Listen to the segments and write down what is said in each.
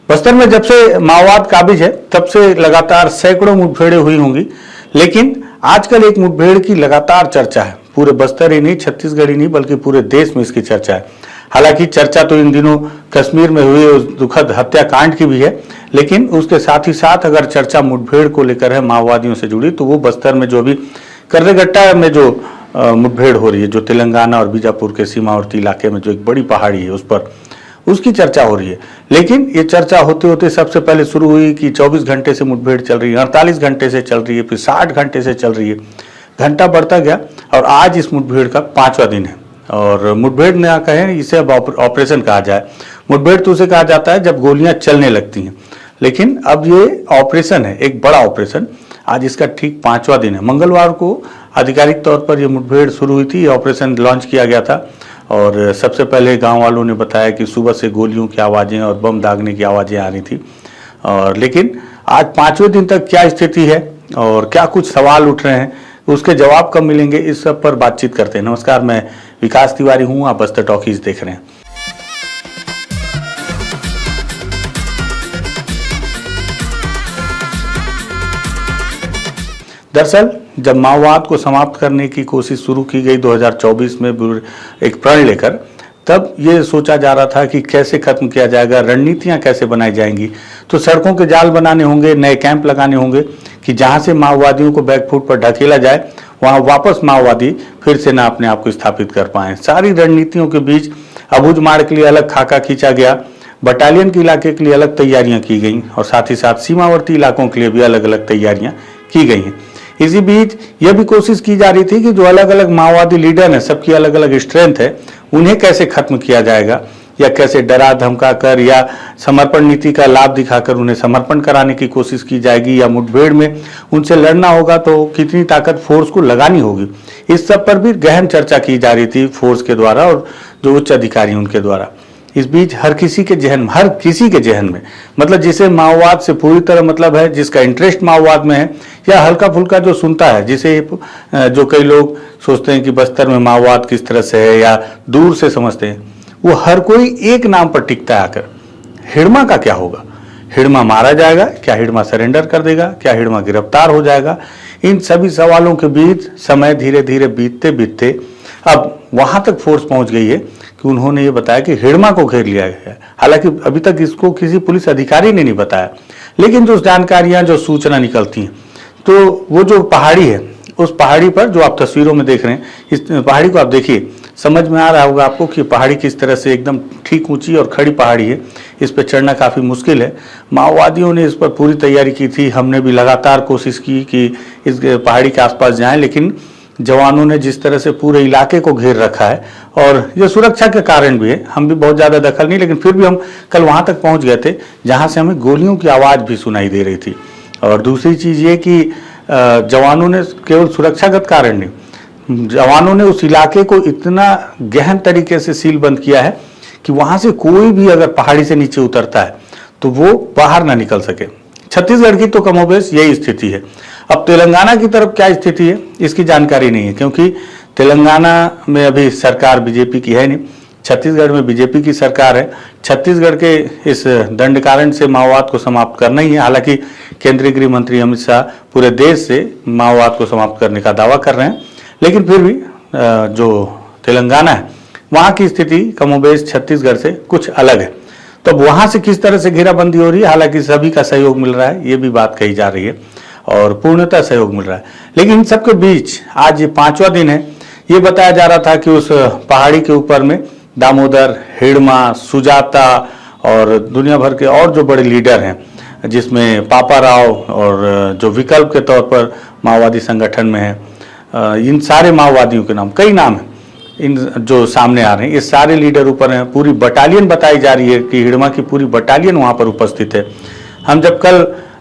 बस्तर में जब से माओवाद काबिज है तब से लगातार सैकड़ों मुठभेड़ें हुई होंगी, लेकिन आजकल एक मुठभेड़ की लगातार चर्चा है। पूरे बस्तर ही नहीं, छत्तीसगढ़ ही नहीं, बल्कि पूरे देश में इसकी चर्चा है। हालांकि चर्चा तो इन दिनों कश्मीर में हुए उस दुखद हत्याकांड की भी है, लेकिन उसके साथ ही साथ अगर चर्चा मुठभेड़ को लेकर है माओवादियों से जुड़ी, तो वो बस्तर में जो भी कर्रेगट्टा में जो मुठभेड़ हो रही है, जो तेलंगाना और बीजापुर के सीमावर्ती इलाके में जो एक बड़ी पहाड़ी है उस पर, उसकी चर्चा हो रही है। लेकिन ये चर्चा होते होते सबसे पहले शुरू हुई कि 24 घंटे से मुठभेड़ चल रही है, 48 घंटे से चल रही है, फिर 60 घंटे से चल रही है। घंटा बढ़ता गया और आज इस मुठभेड़ का 5वां दिन है। और मुठभेड़ ना कहें, इसे अब ऑपरेशन कहा जाए। मुठभेड़ तो उसे कहा जाता है जब गोलियां चलने लगती हैं, लेकिन अब ये ऑपरेशन है, एक बड़ा ऑपरेशन। आज इसका ठीक 5वां दिन है। मंगलवार को आधिकारिक तौर पर यह मुठभेड़ शुरू हुई थी, ऑपरेशन लॉन्च किया गया था। और सबसे पहले गांव वालों ने बताया कि सुबह से गोलियों की आवाज़ें और बम दागने की आवाज़ें आ रही थी। और लेकिन आज 5वें दिन तक क्या स्थिति है और क्या कुछ सवाल उठ रहे हैं, उसके जवाब कब मिलेंगे, इस सब पर बातचीत करते हैं। नमस्कार, मैं विकास तिवारी हूँ, आप बस्तर टॉकीज देख रहे हैं। दरअसल जब माओवाद को समाप्त करने की कोशिश शुरू की गई 2024 में एक प्रण लेकर, तब ये सोचा जा रहा था कि कैसे खत्म किया जाएगा, रणनीतियां कैसे बनाई जाएंगी। तो सड़कों के जाल बनाने होंगे, नए कैंप लगाने होंगे कि जहां से माओवादियों को बैकफुट पर ढकेला जाए, वहां वापस माओवादी फिर से ना अपने आप को स्थापित कर पाए। सारी रणनीतियों के बीच अबूझमाड़ के लिए अलग खाका खींचा गया, बटालियन के इलाके के लिए अलग तैयारियां की गई और साथ ही साथ सीमावर्ती इलाकों के लिए भी अलग अलग तैयारियां की गई हैं। इसी बीच यह भी कोशिश की जा रही थी कि जो अलग अलग माओवादी लीडर हैं, सबकी अलग अलग स्ट्रेंथ है, उन्हें कैसे खत्म किया जाएगा, या कैसे डरा धमका कर या समर्पण नीति का लाभ दिखाकर उन्हें समर्पण कराने की कोशिश की जाएगी, या मुठभेड़ में उनसे लड़ना होगा तो कितनी ताकत फोर्स को लगानी होगी। इस सब पर भी गहन चर्चा की जा रही थी फोर्स के द्वारा और जो उच्च अधिकारी उनके द्वारा। इस बीच हर किसी के जहन में मतलब जिसे माओवाद से पूरी तरह मतलब है, जिसका इंटरेस्ट माओवाद में है, या हल्का फुल्का जो सुनता है, जिसे जो कई लोग सोचते हैं कि बस्तर में माओवाद किस तरह से है या दूर से समझते हैं, वो हर कोई एक नाम पर टिकता है आकर, हिड़मा का क्या होगा। हिड़मा मारा जाएगा क्या, हिड़मा सरेंडर कर देगा क्या, हिड़मा गिरफ्तार हो जाएगा। इन सभी सवालों के बीच समय धीरे धीरे बीतते बीतते अब वहां तक फोर्स पहुंच गई है कि उन्होंने ये बताया कि हिड़मा को घेर लिया गया है। हालांकि अभी तक इसको किसी पुलिस अधिकारी ने नहीं बताया, लेकिन जो जानकारियां, जो सूचना निकलती हैं, तो वो जो पहाड़ी है, उस पहाड़ी पर जो आप तस्वीरों में देख रहे हैं, इस पहाड़ी को आप देखिए, समझ में आ रहा होगा आपको कि पहाड़ी किस तरह से एकदम ठीक ऊंची और खड़ी पहाड़ी है। इस पर चढ़ना काफ़ी मुश्किल है। माओवादियों ने इस पर पूरी तैयारी की थी, हमने भी लगातार कोशिश की कि इस पहाड़ी के आसपास जाएं, लेकिन जवानों ने जिस तरह से पूरे इलाके को घेर रखा है, और ये सुरक्षा के कारण भी है, हम भी बहुत ज़्यादा दखल नहीं, लेकिन फिर भी हम कल वहाँ तक पहुँच गए थे जहाँ से हमें गोलियों की आवाज़ भी सुनाई दे रही थी। और दूसरी चीज़ ये कि जवानों ने केवल सुरक्षागत कारण नहीं, जवानों ने उस इलाके को इतना गहन तरीके से सील बंद किया है कि वहाँ से कोई भी अगर पहाड़ी से नीचे उतरता है तो वो बाहर ना निकल सके। छत्तीसगढ़ की तो कमोबेश यही स्थिति है। अब तेलंगाना की तरफ क्या स्थिति है इसकी जानकारी नहीं है, क्योंकि तेलंगाना में अभी सरकार बीजेपी की है नहीं, छत्तीसगढ़ में बीजेपी की सरकार है। छत्तीसगढ़ के इस दंडकारण से माओवाद को समाप्त करना ही है। हालांकि केंद्रीय गृह मंत्री अमित शाह पूरे देश से माओवाद को समाप्त करने का दावा कर रहे हैं, लेकिन फिर भी जो तेलंगाना है वहाँ की स्थिति कमोबेश छत्तीसगढ़ से कुछ अलग है। तो वहाँ से किस तरह से घेराबंदी हो रही है, हालांकि सभी का सहयोग मिल रहा है, ये भी बात कही जा रही है और पूर्णतः सहयोग मिल रहा है। लेकिन इन सबके बीच आज ये 5वां दिन है। ये बताया जा रहा था कि उस पहाड़ी के ऊपर में दामोदर, हिड़मा, सुजाता और दुनिया भर के और जो बड़े लीडर हैं, जिसमें पापा राव और जो विकल्प के तौर पर माओवादी संगठन में है, इन सारे माओवादियों के नाम, कई नाम हैं इन जो सामने आ रहे हैं, ये सारे लीडर ऊपर हैं। पूरी बटालियन बताई जा रही है कि हिड़मा की पूरी बटालियन वहाँ पर उपस्थित है। हम जब कल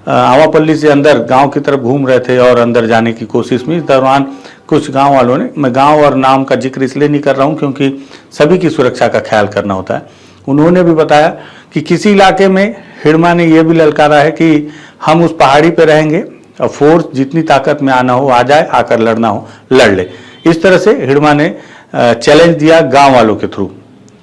आवापल्ली से अंदर गांव की तरफ घूम रहे थे और अंदर जाने की कोशिश में, इस दौरान कुछ गांव वालों ने, मैं गांव और नाम का जिक्र इसलिए नहीं कर रहा हूं क्योंकि सभी की सुरक्षा का ख्याल करना होता है, उन्होंने भी बताया कि किसी इलाके में हिड़मा ने यह भी ललकारा है कि हम उस पहाड़ी पर रहेंगे और फोर्स जितनी ताकत में आना हो आ जाए, आकर लड़ना हो लड़ ले। इस तरह से हिड़मा ने चैलेंज दिया गांव वालों के थ्रू।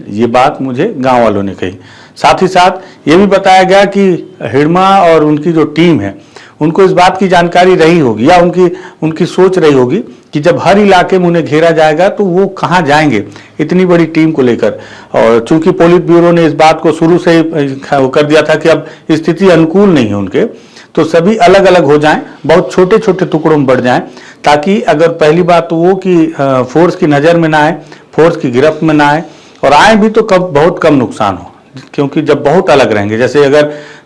ये बात मुझे गांव वालों ने कही। साथ ही साथ ये भी बताया गया कि हिड़मा और उनकी जो टीम है उनको इस बात की जानकारी रही होगी या उनकी सोच रही होगी कि जब हर इलाके में उन्हें घेरा जाएगा तो वो कहाँ जाएंगे इतनी बड़ी टीम को लेकर। और चूंकि पोलित ब्यूरो ने इस बात को शुरू से ही कर दिया था कि अब स्थिति अनुकूल नहीं है उनके, तो सभी अलग अलग हो जाएं, बहुत छोटे छोटे टुकड़ों में बढ़ जाएं, ताकि अगर पहली बात तो वो कि फोर्स की नज़र में ना आए, फोर्स की गिरफ्त में ना आए, और आए भी तो बहुत कम नुकसान हो। क्योंकि जब बहुत अलग रहेंगे, जैसे अगर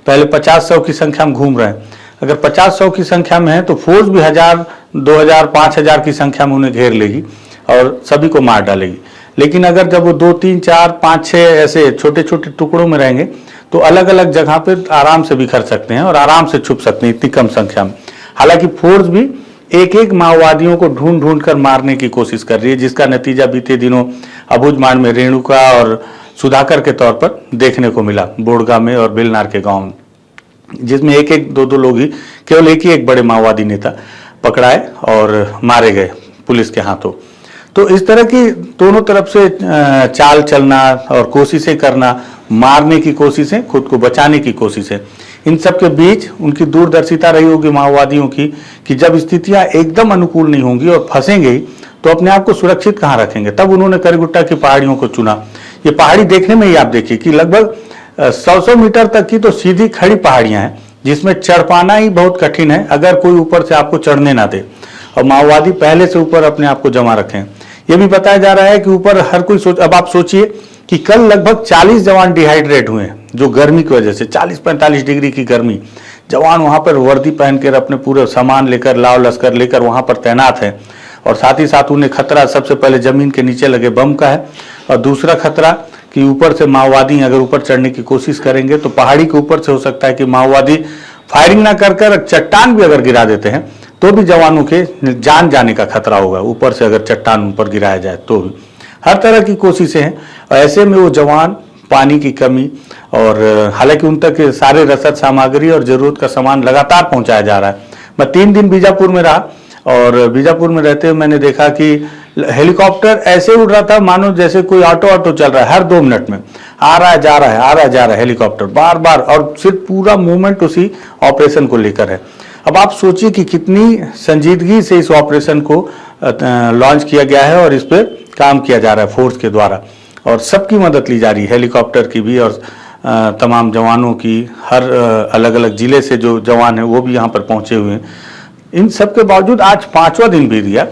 पहले 50-100 की संख्या में घूम रहे हैं, अगर 50-100 की संख्या में है तो फोर्स भी 1000, 2000, 5000 की संख्या में उन्हें घेर लेगी और सभी को मार डालेगी। लेकिन अगर जब वो 2, 3, 4, 5, 6 ऐसे छोटे छोटे टुकड़ों में रहेंगे तो अलग अलग जगह पे आराम से बिखर सकते हैं और आराम से छुप सकते हैं इतनी कम संख्या में। हालांकि फोर्स भी एक एक माओवादियों को ढूंढ ढूंढ कर मारने की कोशिश कर रही है, जिसका नतीजा बीते दिनों अबुझमाड़ में रेणुका और सुधाकर के तौर पर देखने को मिला, बोड़गा में और बिलनार के गांव में, जिसमें एक एक दो लोग ही, केवल एक ही एक बड़े माओवादी नेता पकड़ाए और मारे गए पुलिस के हाथों। तो इस तरह की दोनों तरफ से चाल चलना और कोशिशें करना, मारने की कोशिशें, खुद को बचाने की कोशिशें, इन सब के बीच उनकी दूरदर्शिता रही होगी माओवादियों की कि जब स्थितियां एकदम अनुकूल नहीं होंगी और फंसेंगे ही तो अपने आप को सुरक्षित कहाँ रखेंगे। तब उन्होंने करीगुट्टा की पहाड़ियों को चुना। ये पहाड़ी देखने में ही आप देखिए कि लगभग 100 मीटर तक की तो सीधी खड़ी पहाड़ियां हैं, जिसमें चढ़ पाना ही बहुत कठिन है अगर कोई ऊपर से आपको चढ़ने ना दे, और माओवादी पहले से ऊपर अपने आप को जमा रखें। यह भी बताया जा रहा है कि ऊपर हर कोई अब आप सोचिए कि कल लगभग 40 जवान डिहाइड्रेट हुए हैं, जो गर्मी की वजह से 40-45 डिग्री की गर्मी। जवान वहां पर वर्दी पहनकर अपने पूरे सामान लेकर, लाव लश्कर लेकर वहां पर तैनात है, और साथ ही साथ उन्हें खतरा सबसे पहले जमीन के नीचे लगे बम का है, और दूसरा खतरा कि ऊपर से माओवादी अगर ऊपर चढ़ने की कोशिश करेंगे तो पहाड़ी के ऊपर से हो सकता है कि माओवादी फायरिंग ना कर चट्टान भी अगर गिरा देते हैं तो भी जवानों के जान जाने का खतरा होगा, ऊपर से अगर चट्टान ऊपर गिराया जाए तो भी। हर तरह की कोशिशें हैं, और ऐसे में वो जवान पानी की कमी, और हालांकि उन तक सारे रसद सामग्री और जरूरत का सामान लगातार पहुंचाया जा रहा है। मैं 3 दिन बीजापुर में रहा, और बीजापुर में रहते हुए मैंने देखा कि हेलीकॉप्टर ऐसे उड़ रहा था मानो जैसे कोई ऑटो चल रहा है, हर 2 मिनट में आ रहा है जा रहा है, आ रहा है जा रहा है हेलीकॉप्टर बार बार, और सिर्फ पूरा मूवमेंट उसी ऑपरेशन को लेकर है। अब आप सोचिए कि कितनी संजीदगी से इस ऑपरेशन को लॉन्च किया गया है और इस पर काम किया जा रहा है फोर्स के द्वारा, और सबकी मदद ली जा रही है, हेलीकॉप्टर की भी और तमाम जवानों की। हर अलग अलग जिले से जो जवान हैं वो भी यहाँ पर पहुँचे हुए हैं। इन सब के बावजूद आज 5वां दिन बीत गया,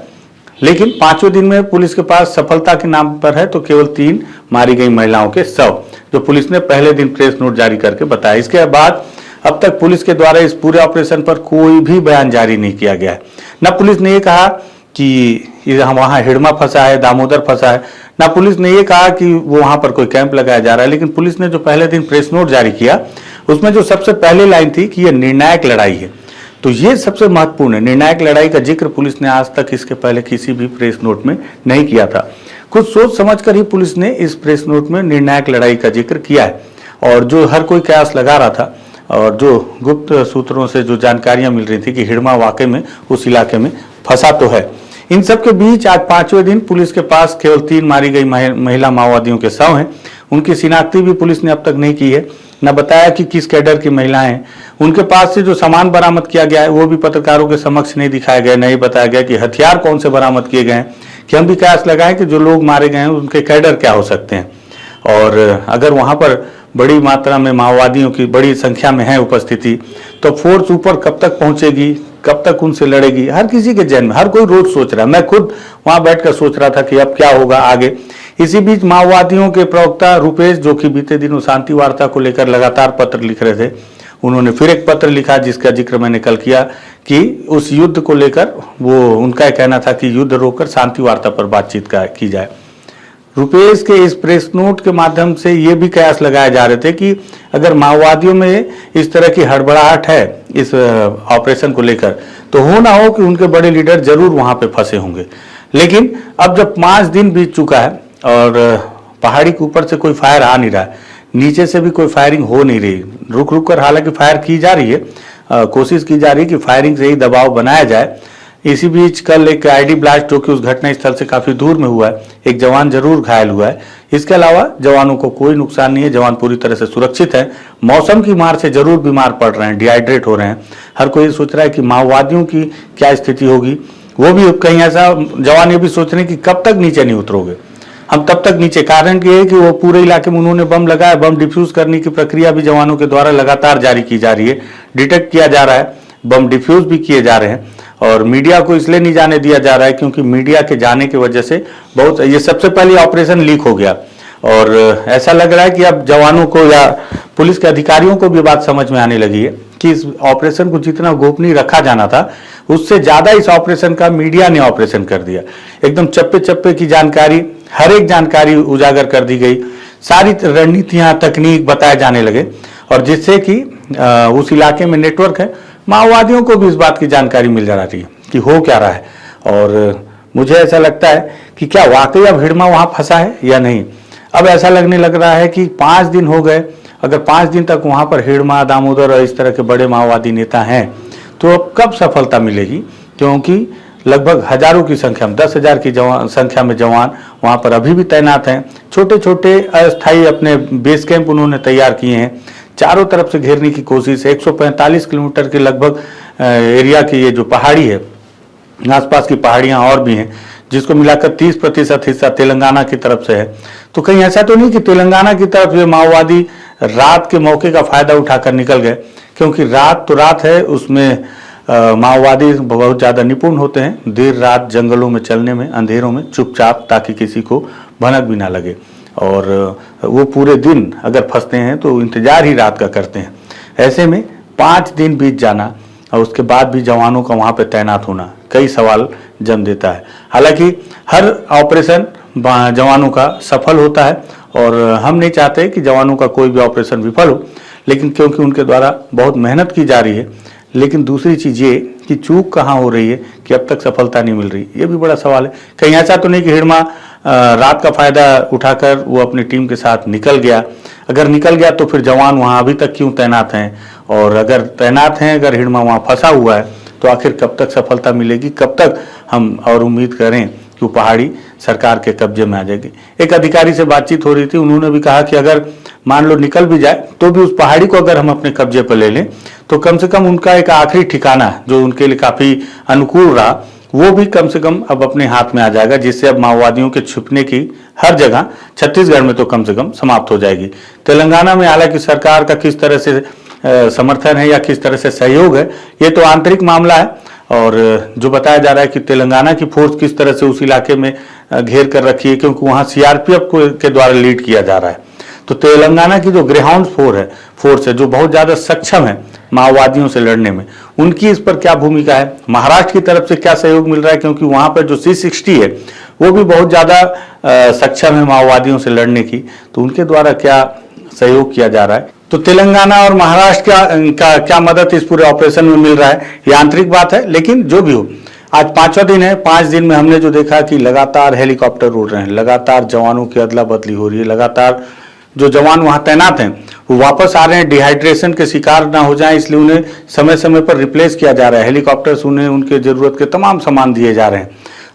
लेकिन 5वें दिन में पुलिस के पास सफलता के नाम पर है तो केवल 3 मारी गई महिलाओं के शव, जो पुलिस ने पहले दिन प्रेस नोट जारी करके बताया। इसके बाद अब तक पुलिस के द्वारा इस पूरे ऑपरेशन पर कोई भी बयान जारी नहीं किया गया है। न पुलिस ने ये कहा कि वहाँ हिड़मा फंसा है, दामोदर फंसा है, ना पुलिस ने ये कहा कि वो वहाँ पर कोई कैंप लगाया जा रहा है। लेकिन पुलिस ने जो पहले दिन प्रेस नोट जारी किया उसमें जो सबसे पहले लाइन थी कि ये निर्णायक लड़ाई है, तो ये सबसे महत्वपूर्ण है। निर्णायक लड़ाई का जिक्र पुलिस ने आज तक इसके पहले किसी भी प्रेस नोट में नहीं किया था। कुछ सोच समझकर ही पुलिस ने इस प्रेस नोट में निर्णायक लड़ाई का जिक्र किया है, और जो हर कोई कयास लगा रहा था और जो गुप्त सूत्रों से जो जानकारियां मिल रही थी कि हिड़मा वाकई में उस इलाके में फंसा तो है। इन सब के बीच आज 5वें दिन पुलिस के पास केवल 3 मारी गई महिला माओवादियों के शव हैं। उनकी शिनाख्ती भी पुलिस ने अब तक नहीं की है, न बताया कि किस कैडर की महिलाएं हैं। उनके पास से जो सामान बरामद किया गया है वो भी पत्रकारों के समक्ष नहीं दिखाया गया, नहीं बताया गया कि हथियार कौन से बरामद किए गए हैं, कि हम भी कयास लगाएं कि जो लोग मारे गए हैं उनके कैडर क्या हो सकते हैं, और अगर वहां पर बड़ी मात्रा में माओवादियों की बड़ी संख्या में है उपस्थिति तो फोर्स ऊपर कब तक पहुंचेगी, कब तक उनसे लड़ेगी, हर किसी के जहन में, हर कोई रोज सोच रहा है। मैं खुद वहां बैठकर सोच रहा था कि अब क्या होगा आगे। इसी बीच माओवादियों के प्रवक्ता रूपेश, जो कि बीते दिनों शांति वार्ता को लेकर लगातार पत्र लिख रहे थे, उन्होंने फिर एक पत्र लिखा जिसका जिक्र मैंने कल किया कि उस युद्ध को लेकर वो उनका कहना था कि युद्ध रोककर शांति वार्ता पर बातचीत की जाए। रुपेश के इस प्रेस नोट के माध्यम से ये भी कयास लगाए जा रहे थे कि अगर माओवादियों में इस तरह की हड़बड़ाहट है इस ऑपरेशन को लेकर, तो हो ना हो कि उनके बड़े लीडर जरूर वहां पे फंसे होंगे। लेकिन अब जब 5 दिन बीत चुका है और पहाड़ी के ऊपर से कोई फायर आ नहीं रहा है, नीचे से भी कोई फायरिंग हो नहीं रही, रुक रुक कर हालांकि फायर की जा रही है, कोशिश की जा रही है कि फायरिंग से ही दबाव बनाया जाए। इसी बीच कल एक आईडी ब्लास्ट जो कि उस घटना स्थल से काफी दूर में हुआ है, एक जवान जरूर घायल हुआ है। इसके अलावा जवानों को कोई नुकसान नहीं है, जवान पूरी तरह से सुरक्षित है। मौसम की मार से जरूर बीमार पड़ रहे हैं, डिहाइड्रेट हो रहे हैं। हर कोई सोच रहा है कि माओवादियों की क्या स्थिति होगी, वो भी कहीं ऐसा जवान ये भी सोच रहे हैं कि कब तक नीचे नहीं उतरोगे, हम तब तक नीचे। कारण ये है कि वो पूरे इलाके में उन्होंने बम लगाया, बम डिफ्यूज करने की प्रक्रिया भी जवानों के द्वारा लगातार जारी की जा रही है, डिटेक्ट किया जा रहा है, बम डिफ्यूज भी किए जा रहे हैं। और मीडिया को इसलिए नहीं जाने दिया जा रहा है क्योंकि मीडिया के जाने की वजह से बहुत ये सबसे पहले ऑपरेशन लीक हो गया और ऐसा लग रहा है कि अब जवानों को या पुलिस के अधिकारियों को भी बात समझ में आने लगी है कि इस ऑपरेशन को जितना गोपनीय रखा जाना था उससे ज्यादा इस ऑपरेशन का मीडिया ने ऑपरेशन कर दिया। एकदम चप्पे चप्पे की जानकारी, हर एक जानकारी उजागर कर दी गई, सारी रणनीतियां तकनीक बताए जाने लगे और जिससे कि उस इलाके में नेटवर्क है, माओवादियों को भी इस बात की जानकारी मिल जा रही है कि हो क्या रहा है। और मुझे ऐसा लगता है कि क्या वाकई अब हिड़मा वहां फंसा है या नहीं। अब ऐसा लगने लग रहा है कि 5 दिन हो गए, अगर 5 दिन तक वहां पर हिड़मा, दामोदर और इस तरह के बड़े माओवादी नेता हैं तो अब कब सफलता मिलेगी, क्योंकि लगभग हजारों की संख्या में 10,000 की संख्या में जवान वहां पर अभी भी तैनात हैं। छोटे छोटे अस्थायी अपने बेस कैंप उन्होंने तैयार किए हैं, चारों तरफ से घेरने की कोशिश। 145 किलोमीटर के लगभग एरिया की ये जो पहाड़ी है, आसपास की पहाड़ियां और भी हैं, जिसको मिलाकर 30% हिस्सा तेलंगाना की तरफ से है। तो कहीं ऐसा तो नहीं कि तेलंगाना की तरफ ये माओवादी रात के मौके का फायदा उठाकर निकल गए, क्योंकि रात तो रात है, उसमें माओवादी बहुत ज़्यादा निपुण होते हैं देर रात जंगलों में चलने में, अंधेरों में चुपचाप, ताकि किसी को भनक भी ना लगे। और वो पूरे दिन अगर फंसते हैं तो इंतजार ही रात का करते हैं। ऐसे में 5 दिन बीत जाना और उसके बाद भी जवानों का वहाँ पे तैनात होना कई सवाल जन्म देता है। हालांकि हर ऑपरेशन जवानों का सफल होता है और हम नहीं चाहते कि जवानों का कोई भी ऑपरेशन विफल हो, लेकिन क्योंकि उनके द्वारा बहुत मेहनत की जा रही है। लेकिन दूसरी चीज़ ये कि चूक कहाँ हो रही है कि अब तक सफलता नहीं मिल रही, ये भी बड़ा सवाल है। कहीं ऐसा तो नहीं कि हिड़मा रात का फायदा उठाकर वो अपनी टीम के साथ निकल गया। अगर निकल गया तो फिर जवान वहाँ अभी तक क्यों तैनात हैं, और अगर तैनात हैं, अगर हिड़मा वहाँ फंसा हुआ है तो आखिर कब तक सफलता मिलेगी, कब तक हम और उम्मीद करें कि वो पहाड़ी सरकार के कब्जे में आ जाएगी। एक अधिकारी से बातचीत हो रही थी, उन्होंने भी कहा कि अगर मान लो निकल भी जाए तो भी उस पहाड़ी को अगर हम अपने कब्जे पर ले लें तो कम से कम उनका एक आखिरी ठिकाना जो उनके लिए काफ़ी अनुकूल रहा, वो भी कम से कम अब अपने हाथ में आ जाएगा, जिससे अब माओवादियों के छुपने की हर जगह, छत्तीसगढ़ में तो कम से कम समाप्त हो जाएगी। तेलंगाना में हालांकि सरकार का किस तरह से समर्थन है या किस तरह से सहयोग है, ये तो आंतरिक मामला है। और जो बताया जा रहा है कि तेलंगाना की फोर्स किस तरह से उस इलाके में घेर कर रखी है, क्योंकि वहाँ सीआरपीएफ के द्वारा लीड किया जा रहा है। तो तेलंगाना की जो ग्रेहाउंड फोर्स है जो बहुत ज़्यादा सक्षम है माओवादियों से लड़ने में, उनकी इस पर क्या भूमिका है, महाराष्ट्र की तरफ से क्या सहयोग मिल रहा है, क्योंकि वहाँ पर जो C-60 है वो भी बहुत ज़्यादा सक्षम है माओवादियों से लड़ने की, तो उनके द्वारा क्या सहयोग किया जा रहा है। तो तेलंगाना और महाराष्ट्र का क्या मदद इस पूरे ऑपरेशन में मिल रहा है, ये आंतरिक बात है। लेकिन जो भी हो, आज 5वां दिन है। 5 दिन में हमने जो देखा कि लगातार हेलीकॉप्टर उड़ रहे हैं, लगातार जवानों की अदला बदली हो रही है, लगातार जो जवान वहां तैनात हैं वो वापस आ रहे हैं, डिहाइड्रेशन के शिकार ना हो जाएं, इसलिए उन्हें समय समय पर रिप्लेस किया जा रहा है। हेलीकॉप्टर्स उन्हें उनके जरूरत के तमाम सामान दिए जा रहे हैं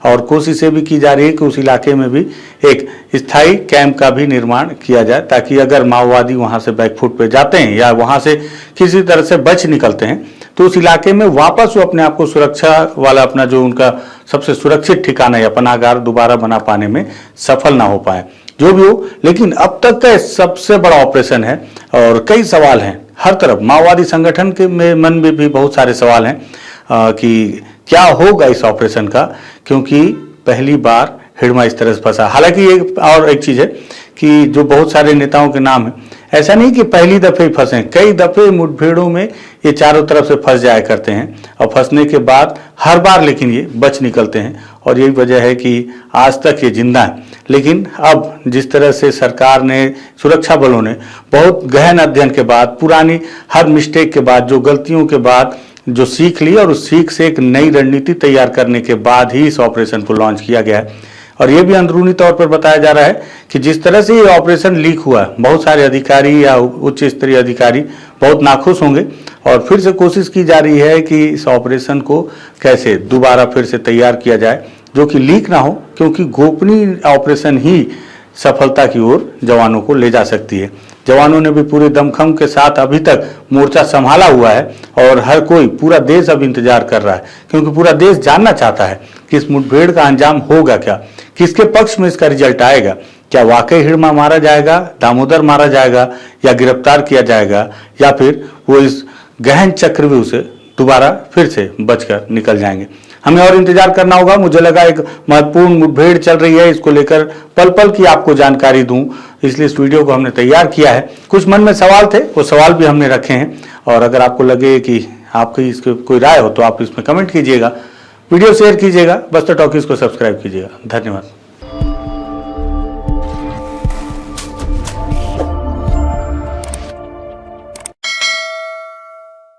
और कोशिशें भी की जा रही है कि उस इलाके में भी एक स्थायी कैंप का भी निर्माण किया जाए, ताकि अगर माओवादी वहां से बैकफुट पे जाते हैं या वहां से किसी तरह से बच निकलते हैं तो उस इलाके में वापस वो अपने आप को सुरक्षा वाला अपना जो उनका सबसे सुरक्षित ठिकाना या पनाहगार दोबारा बना पाने में सफल ना हो पाए। जो भी हो, लेकिन अब तक का सबसे बड़ा ऑपरेशन है और कई सवाल हैं हर तरफ। माओवादी संगठन के मन में भी बहुत सारे सवाल हैं कि क्या होगा इस ऑपरेशन का, क्योंकि पहली बार हिड़मा इस तरह से फंसा। हालांकि एक चीज़ है कि जो बहुत सारे नेताओं के नाम है, ऐसा नहीं कि पहली दफ़े ही फंसे, कई दफ़े मुठभेड़ों में ये चारों तरफ से फंस जाया करते हैं और फंसने के बाद हर बार लेकिन ये बच निकलते हैं और यही वजह है कि आज तक ये जिंदा है। लेकिन अब जिस तरह से सरकार ने, सुरक्षा बलों ने बहुत गहन अध्ययन के बाद, पुरानी हर मिस्टेक के बाद, जो गलतियों के बाद जो सीख ली और उस सीख से एक नई रणनीति तैयार करने के बाद ही इस ऑपरेशन को लॉन्च किया गया है। और ये भी अंदरूनी तौर पर बताया जा रहा है कि जिस तरह से ये ऑपरेशन लीक हुआ, बहुत सारे अधिकारी या उच्च स्तरीय अधिकारी बहुत नाखुश होंगे और फिर से कोशिश की जा रही है कि इस ऑपरेशन को कैसे दोबारा फिर से तैयार किया जाए जो कि लीक ना हो, क्योंकि गोपनीय ऑपरेशन ही सफलता की ओर जवानों को ले जा सकती है। जवानों ने भी पूरे दमखम के साथ अभी तक मोर्चा संभाला हुआ है और हर कोई, पूरा देश अब इंतजार कर रहा है, क्योंकि पूरा देश जानना चाहता है कि इस मुठभेड़ का अंजाम होगा क्या, किसके पक्ष में इसका रिजल्ट आएगा। क्या वाकई हिड़मा मारा जाएगा, दामोदर मारा जाएगा, या गिरफ्तार किया जाएगा, या फिर वो इस गहन चक्रव्यूह से दोबारा फिर से बचकर निकल जाएंगे। हमें और इंतजार करना होगा। मुझे लगा एक महत्वपूर्ण मुठभेड़ चल रही है, इसको लेकर पल पल की आपको जानकारी दूं, इसलिए इस वीडियो को हमने तैयार किया है। कुछ मन में सवाल थे, वो सवाल भी हमने रखे हैं, और अगर आपको लगे कि आपकी इसके कोई राय हो तो आप इसमें कमेंट कीजिएगा, वीडियो शेयर कीजिएगा, बस्तर टॉकीज को सब्सक्राइब कीजिएगा। धन्यवाद।